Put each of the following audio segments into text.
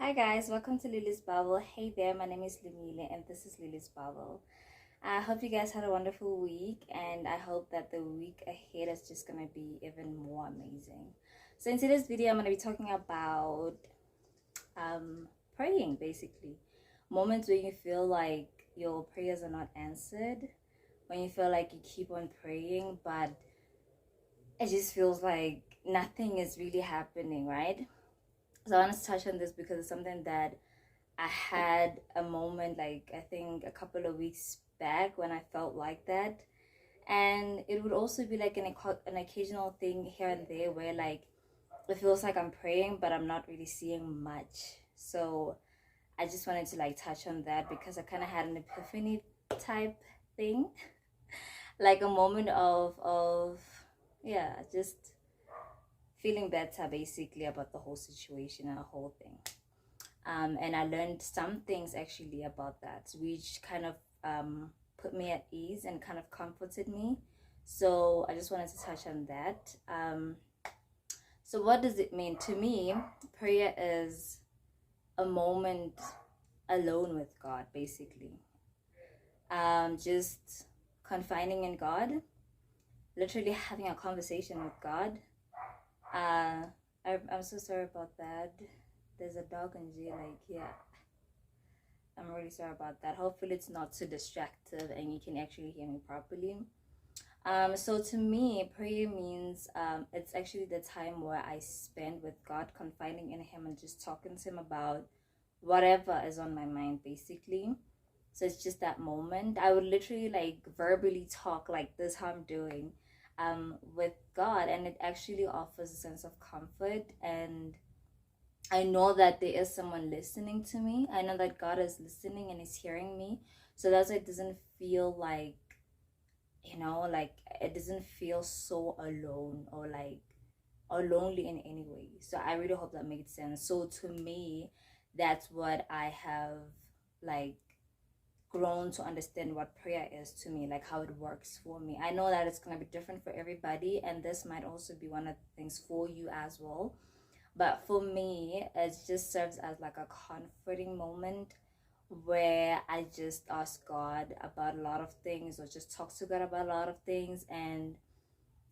Hi guys, welcome to Lily's Bubble. Hey there, my name is Lumile and this is Lily's Bubble. I hope you guys had a wonderful week and I hope that the week ahead is just gonna be even more amazing. So in today's video, I'm gonna be talking about praying basically. Moments when you feel like your prayers are not answered, when you feel like you keep on praying but it just feels like nothing is really happening, right? So I want to touch on this because it's something that I had a moment, like I think a couple of weeks back, when I felt like that. And it would also be like an occasional thing here and there where like it feels like I'm praying but I'm not really seeing much. So I just wanted to like touch on that because I kind of had an epiphany type thing, like a moment of yeah, just feeling better basically about the whole situation and the whole thing. And I learned some things actually about that, which kind of put me at ease and kind of comforted me. So I just wanted to touch on that. So what does it mean to me? Prayer is a moment alone with God, basically. Just confining in God, literally having a conversation with God. I'm so sorry about that. There's a dog in here, like, yeah. I'm really sorry about that. Hopefully it's not too distractive and you can actually hear me properly. So to me, prayer means it's actually the time where I spend with God, confiding in Him and just talking to Him about whatever is on my mind, basically. So it's just that moment. I would literally like verbally talk like this, how I'm doing, with God, and it actually offers a sense of comfort, and I know that there is someone listening to me. I know that God is listening and is hearing me. So that's why it doesn't feel like, like it doesn't feel so alone or lonely in any way. So I really hope that made sense. So to me, that's what I have like grown to understand what prayer is to me, like how it works for me. I know that it's going to be different for everybody, and this might also be one of the things for you as well. But for me, it just serves as like a comforting moment where I just ask God about a lot of things or just talk to God about a lot of things. And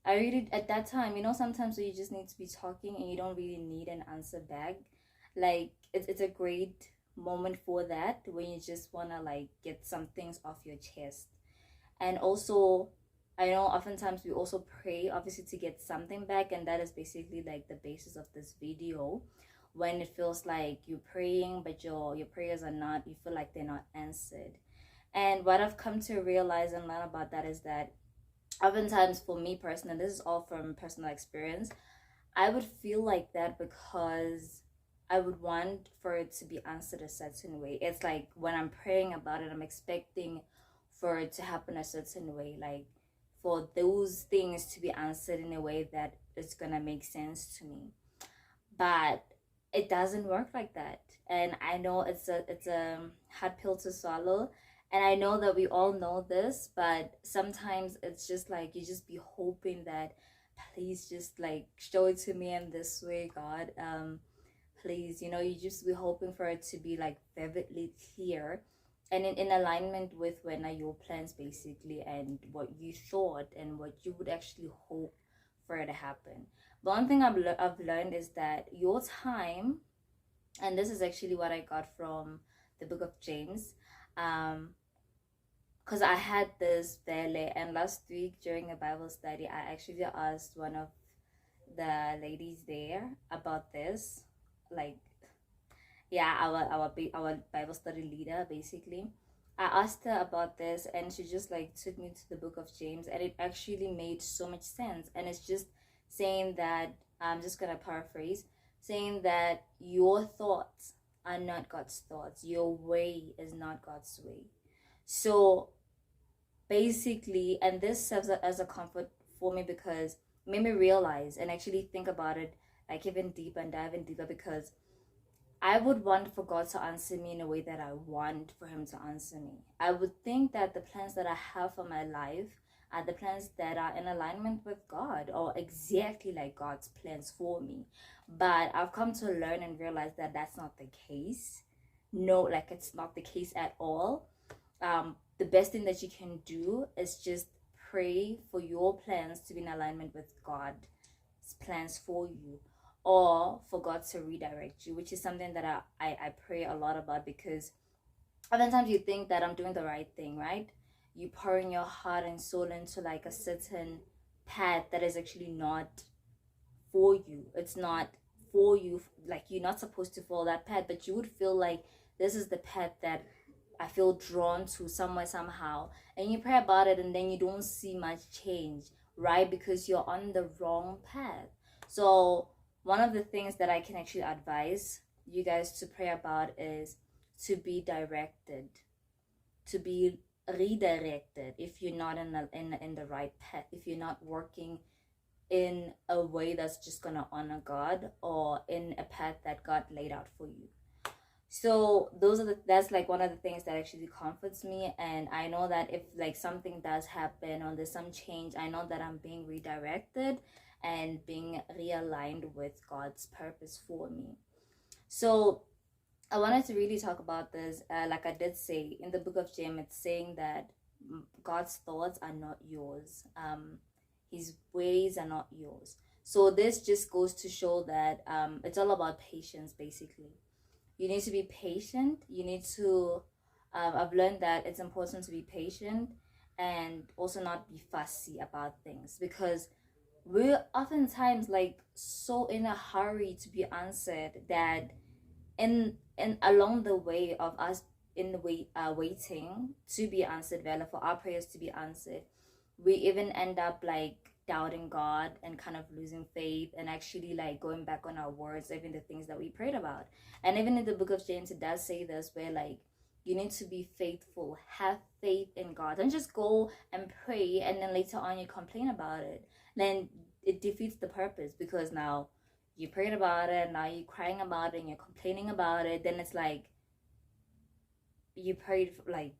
I really, at that time, sometimes you just need to be talking and you don't really need an answer back. Like, it's a great moment for that when you just want to like get some things off your chest. And also, I know oftentimes we also pray obviously to get something back, and that is basically like the basis of this video. When it feels like you're praying but your prayers are not, you feel like they're not answered. And what I've come to realize and learn about that is that oftentimes for me personally, this is all from personal experience, I would feel like that because I would want for it to be answered a certain way. It's like when I'm praying about it, I'm expecting for it to happen a certain way, like for those things to be answered in a way that is gonna make sense to me. But it doesn't work like that. And I know it's a hard pill to swallow. And I know that we all know this, but sometimes it's just like you just be hoping that please just like show it to me in this way, God. Please, you just be hoping for it to be like vividly clear and in alignment with when are your plans basically and what you thought and what you would actually hope for it to happen. But one thing I've learned is that your time, and this is actually what I got from the book of James, because I had this there, and last week during a Bible study I actually asked one of the ladies there about this, like, yeah, our Bible study leader basically. I asked her about this and she just like took me to the book of James, and it actually made so much sense. And it's just saying that, I'm just gonna paraphrase, saying that your thoughts are not God's thoughts, your way is not God's way. So basically, and this serves as a comfort for me because it made me realize and actually think about it like even deeper and dive in deeper, because I would want for God to answer me in a way that I want for Him to answer me. I would think that the plans that I have for my life are the plans that are in alignment with God, or exactly like God's plans for me. But I've come to learn and realize that that's not the case. No, like it's not the case at all. The best thing that you can do is just pray for your plans to be in alignment with God's plans for you, or for God to redirect you, which is something that I pray a lot about, because oftentimes you think that I'm doing the right thing, right? You pouring your heart and soul into like a certain path that is actually not for you. It's not for you. Like, you're not supposed to follow that path, but you would feel like this is the path that I feel drawn to somewhere, somehow. And you pray about it and then you don't see much change, right? Because you're on the wrong path. So one of the things that I can actually advise you guys to pray about is to be directed, to be redirected if you're not in the right path, if you're not working in a way that's just gonna honor God, or in a path that God laid out for you. So that's like one of the things that actually comforts me. And I know that if like something does happen or there's some change, I know that I'm being redirected and being realigned with God's purpose for me. So I wanted to really talk about this. Like I did say in the book of James, it's saying that God's thoughts are not yours. His ways are not yours. So this just goes to show that it's all about patience, basically. You need to be patient. You need to, I've learned that it's important to be patient and also not be fussy about things, because we're oftentimes like so in a hurry to be answered that in along the way of us in the way waiting to be answered, Vela, for our prayers to be answered, we even end up like doubting God and kind of losing faith, and actually like going back on our words, even the things that we prayed about. And even in the book of James, it does say this, where like you need to be faithful, have faith in God, and just go and pray, and then later on you complain about it. Then it defeats the purpose, because now you prayed about it, now you're crying about it and you're complaining about it. Then it's like you prayed for, like,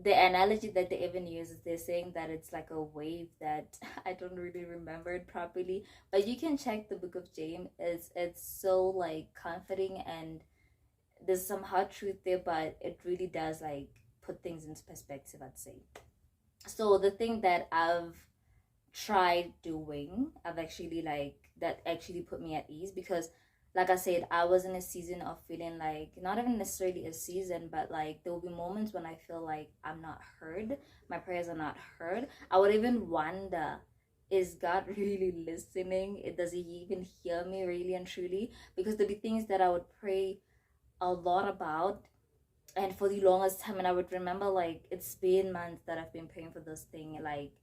the analogy that they even use is they're saying that it's like a wave that I don't really remember it properly, but you can check the book of James. It's so like comforting, and there's some hard truth there, but it really does like put things into perspective, I'd say. So the thing that I've tried doing, I've actually like that actually put me at ease, because like I said, I was in a season of feeling like, not even necessarily a season, but like there will be moments when I feel like I'm not heard, my prayers are not heard. I would even wonder, is God really listening? Does he even hear me really and truly? Because there'd be things that I would pray a lot about, and for the longest time, and I would remember like it's been months that I've been praying for this thing, like,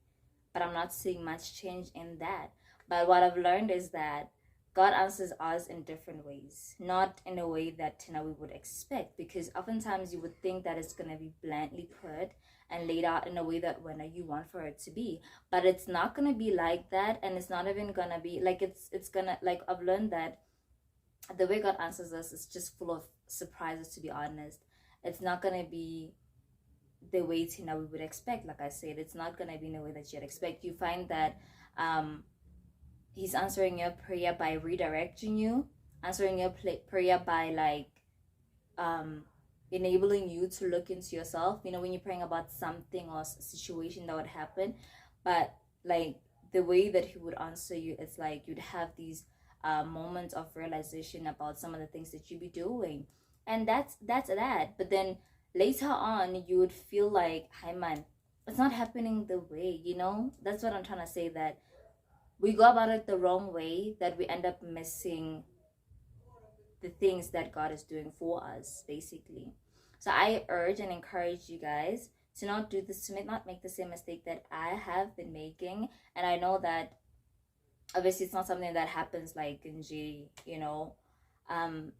but I'm not seeing much change in that. But what I've learned is that God answers us in different ways, not in a way that we would expect, because oftentimes you would think that it's going to be bluntly put and laid out in a way that when you want for it to be, but it's not going to be like that. And it's not even going to be like, it's going to, like, I've learned that the way God answers us is just full of surprises, to be honest. It's not going to be the way Tina we would expect. Like I said, it's not going to be in a way that you'd expect. You find that he's answering your prayer by redirecting you, answering your prayer by like enabling you to look into yourself, you know, when you're praying about something or a situation that would happen. But like the way that he would answer you, it's like you'd have these moments of realization about some of the things that you'd be doing, and that's that. But then later on you would feel like, hi man, it's not happening the way, you know. That's what I'm trying to say, that we go about it the wrong way, that we end up missing the things that God is doing for us, basically. So I urge and encourage you guys to not do this, to not make the same mistake that I have been making. And I know that obviously it's not something that happens like in G, you know,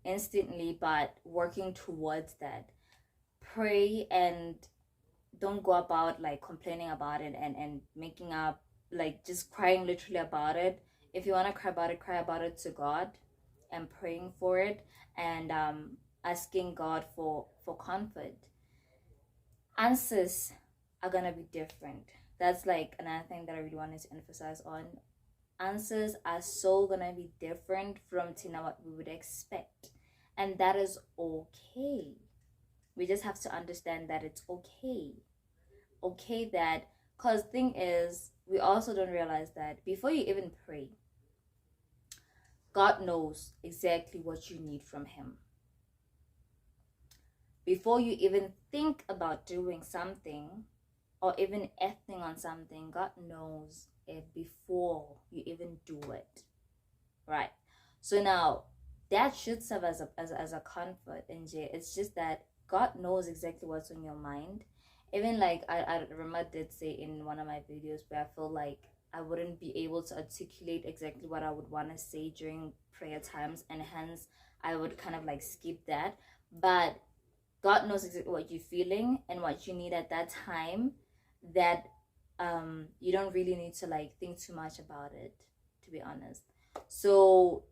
instantly, but working towards that. Pray and don't go about like complaining about it and making up, like just crying literally about it. If you want to cry about it to God, and praying for it, and asking God for comfort. Answers are gonna be different. That's like another thing that I really wanted to emphasize on. Answers are so gonna be different from Tina what we would expect, and that is okay. We just have to understand that it's okay. Okay, that, because thing is, we also don't realize that before you even pray, God knows exactly what you need from Him. Before you even think about doing something or even acting on something, God knows it before you even do it. Right? So now, that should serve as a comfort, NJ. It's just that God knows exactly what's on your mind. Even like I remember did say in one of my videos where I feel like I wouldn't be able to articulate exactly what I would want to say during prayer times, and hence I would kind of like skip that. But God knows exactly what you're feeling and what you need at that time, that you don't really need to like think too much about it, to be honest. So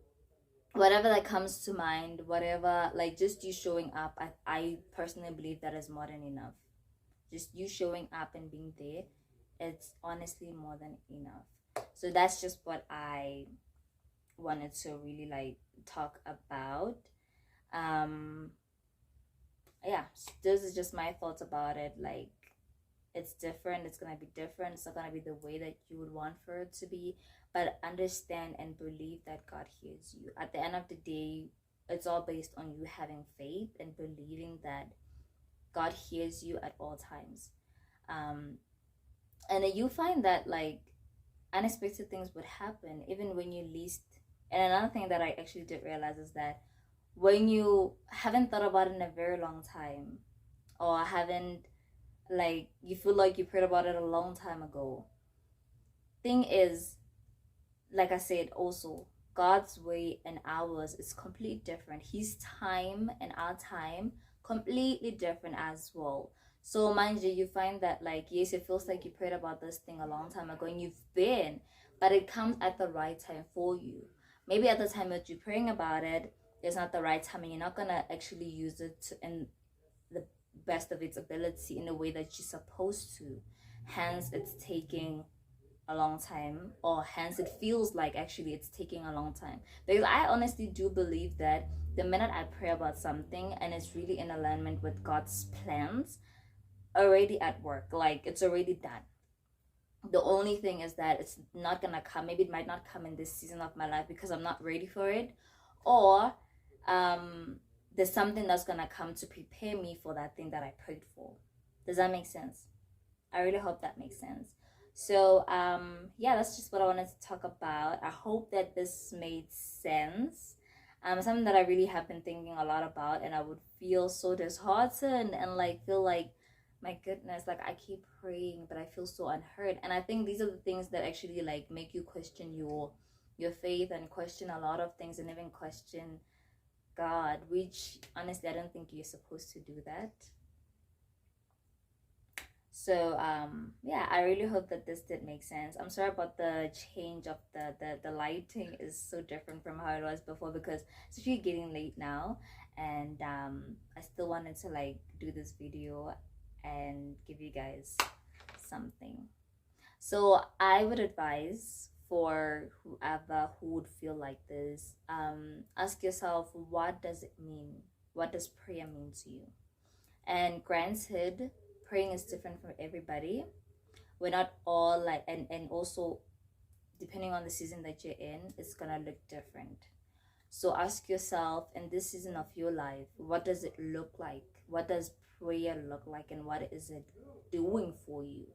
whatever that comes to mind, whatever, like just you showing up, I personally believe that is more than enough. Just you showing up and being there, it's honestly more than enough. So that's just what I wanted to really like talk about. Yeah, this is just my thoughts about it. Like, it's different, it's gonna be different, it's not gonna be the way that you would want for it to be, but understand and believe that God hears you. At the end of the day, it's all based on you having faith and believing that God hears you at all times. And then you find that like unexpected things would happen even when you least. And another thing that I actually did realize is that when you haven't thought about it in a very long time, or haven't, like, you feel like you prayed about it a long time ago, thing is, like I said, also God's way and ours is completely different. His time and our time completely different as well. So mind you, you find that like, yes, it feels like you prayed about this thing a long time ago and you've been, but it comes at the right time for you. Maybe at the time that you're praying about it, it's not the right time, and you're not gonna actually use it in the best of its ability in the way that you're supposed to. Hence, it's taking a long time, or hence it feels like actually it's taking a long time. Because I honestly do believe that the minute I pray about something and it's really in alignment with God's plans, already at work, like it's already done. The only thing is that it's not gonna come, maybe it might not come in this season of my life because I'm not ready for it, or there's something that's gonna come to prepare me for that thing that I prayed for. Does that make sense? I really hope that makes sense. So yeah, that's just what I wanted to talk about. I hope that this made sense. Something that I really have been thinking a lot about, and I would feel so disheartened and like feel like, my goodness, like I keep praying but I feel so unheard. And I think these are the things that actually like make you question your faith, and question a lot of things, and even question God, which honestly I don't think you're supposed to do that. So yeah, I really hope that this did make sense. I'm sorry about the change of the lighting is so different from how it was before, because it's actually getting late now, and I still wanted to like do this video and give you guys something. So I would advise for whoever who would feel like this, ask yourself, what does it mean? What does prayer mean to you? And granted, praying is different for everybody. We're not all like, and also depending on the season that you're in, it's gonna look different. So ask yourself, in this season of your life, what does it look like? What does prayer look like, and what is it doing for you?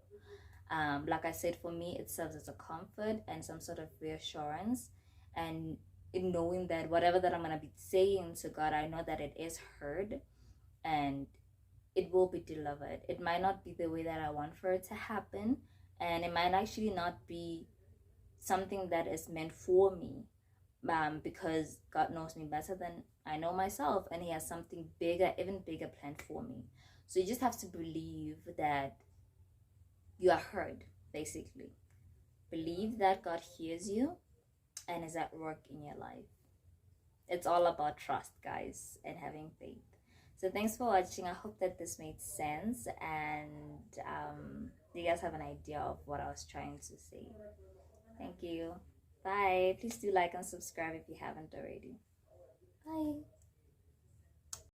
Like I said, for me, it serves as a comfort and some sort of reassurance, and in knowing that whatever that I'm gonna be saying to God, I know that it is heard and it will be delivered. It might not be the way that I want for it to happen, and it might actually not be something that is meant for me, because God knows me better than I know myself, and He has something bigger, even bigger planned for me. So you just have to believe that you are heard, basically. Believe that God hears you and is at work in your life. It's all about trust, guys, and having faith. So thanks for watching. I hope that this made sense, and you guys have an idea of what I was trying to say. Thank you. Bye. Please do like and subscribe if you haven't already. Bye.